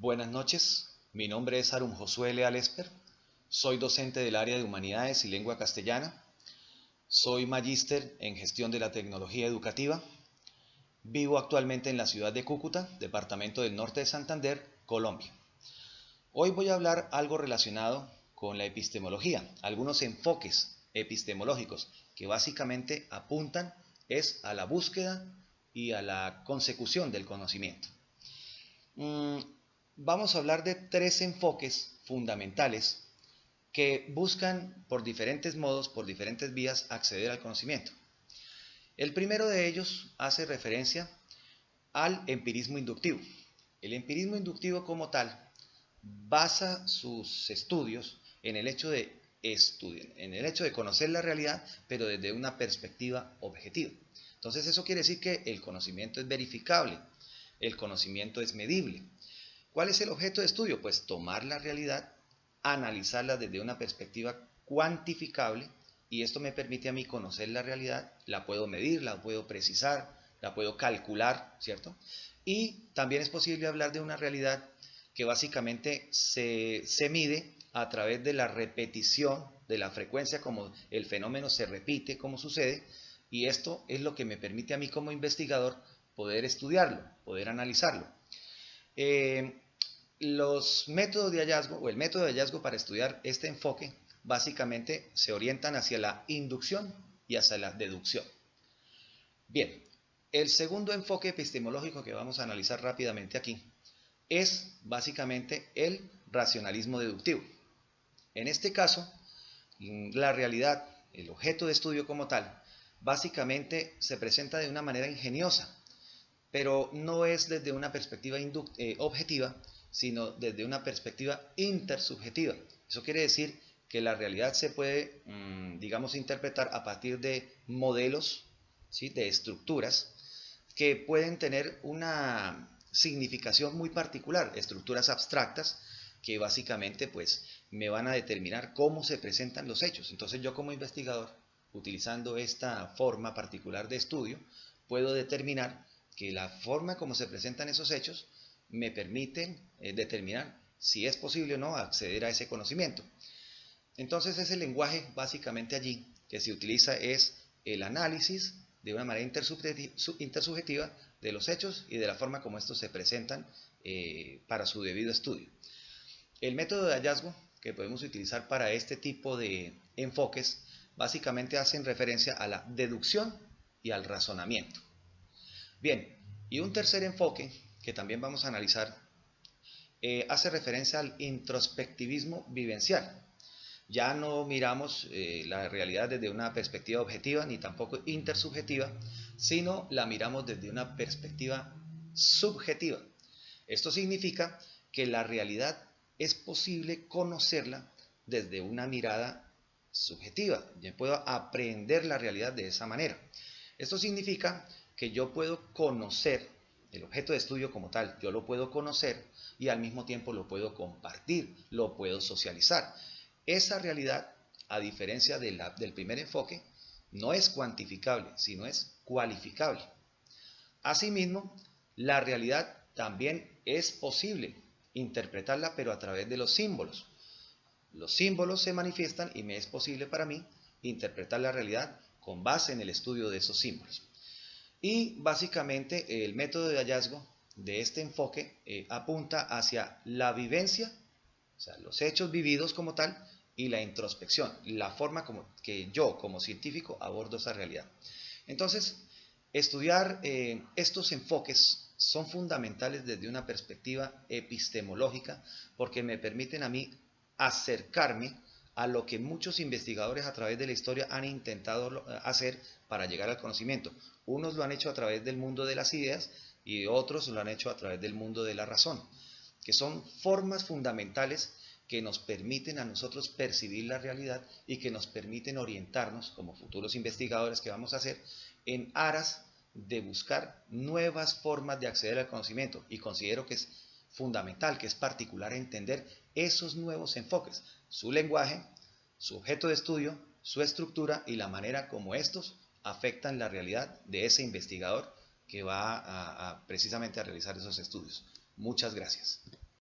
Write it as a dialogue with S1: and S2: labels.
S1: Buenas noches, mi nombre es Arum Josué Leal Esper, soy docente del área de Humanidades y Lengua Castellana, soy magíster en Gestión de la Tecnología Educativa, vivo actualmente en la ciudad de Cúcuta, departamento del norte de Santander, Colombia. Hoy voy a hablar algo relacionado con la epistemología, algunos enfoques epistemológicos que básicamente apuntan a la búsqueda y a la consecución del conocimiento. Vamos a hablar de tres enfoques fundamentales que buscan por diferentes modos, por diferentes vías, acceder al conocimiento. El primero de ellos hace referencia al empirismo inductivo. El empirismo inductivo como tal basa sus estudios en el hecho de conocer la realidad, pero desde una perspectiva objetiva. Entonces eso quiere decir que el conocimiento es verificable, el conocimiento es medible. ¿Cuál es el objeto de estudio? Pues tomar la realidad, analizarla desde una perspectiva cuantificable, y esto me permite a mí conocer la realidad, la puedo medir, la puedo precisar, la puedo calcular, ¿cierto? Y también es posible hablar de una realidad que básicamente se mide a través de la repetición, de la frecuencia, como el fenómeno se repite, como sucede, y esto es lo que me permite a mí como investigador poder estudiarlo, poder analizarlo. Los métodos de hallazgo o el método de hallazgo para estudiar este enfoque básicamente se orientan hacia la inducción y hacia la deducción. Bien, el segundo enfoque epistemológico que vamos a analizar rápidamente aquí es básicamente el racionalismo deductivo. En este caso, la realidad, el objeto de estudio como tal, básicamente se presenta de una manera ingeniosa, pero no es desde una perspectiva objetiva, sino desde una perspectiva intersubjetiva. Eso quiere decir que la realidad se puede, digamos, interpretar a partir de modelos, ¿sí?, de estructuras que pueden tener una significación muy particular, estructuras abstractas que básicamente pues me van a determinar cómo se presentan los hechos. Entonces yo como investigador, utilizando esta forma particular de estudio, puedo determinar que la forma como se presentan esos hechos me permite determinar si es posible o no acceder a ese conocimiento. Entonces ese lenguaje básicamente allí que se utiliza es el análisis de una manera intersubjetiva de los hechos y de la forma como estos se presentan para su debido estudio. El método de hallazgo que podemos utilizar para este tipo de enfoques básicamente hacen referencia a la deducción y al razonamiento. Bien, y un tercer enfoque que también vamos a analizar hace referencia al introspectivismo vivencial. Ya no miramos la realidad desde una perspectiva objetiva ni tampoco intersubjetiva, sino la miramos desde una perspectiva subjetiva. Esto significa que la realidad es posible conocerla desde una mirada subjetiva. Yo puedo aprender la realidad de esa manera. Esto significa que yo puedo conocer el objeto de estudio como tal, yo lo puedo conocer y al mismo tiempo lo puedo compartir, lo puedo socializar. Esa realidad, a diferencia del primer enfoque, no es cuantificable, sino es cualificable. Asimismo, la realidad también es posible interpretarla, pero a través de los símbolos. Los símbolos se manifiestan y me es posible para mí interpretar la realidad con base en el estudio de esos símbolos. Y básicamente el método de hallazgo de este enfoque apunta hacia la vivencia, o sea, los hechos vividos como tal, y la introspección, la forma como que yo como científico abordo esa realidad. Entonces, estudiar estos enfoques son fundamentales desde una perspectiva epistemológica porque me permiten a mí acercarme a lo que muchos investigadores a través de la historia han intentado hacer para llegar al conocimiento. Unos lo han hecho a través del mundo de las ideas y otros lo han hecho a través del mundo de la razón, que son formas fundamentales que nos permiten a nosotros percibir la realidad y que nos permiten orientarnos como futuros investigadores que vamos a hacer en aras de buscar nuevas formas de acceder al conocimiento. Y considero que es fundamental, que es particular entender esos nuevos enfoques, su lenguaje, su objeto de estudio, su estructura y la manera como estos afectan la realidad de ese investigador que va precisamente a realizar esos estudios. Muchas gracias.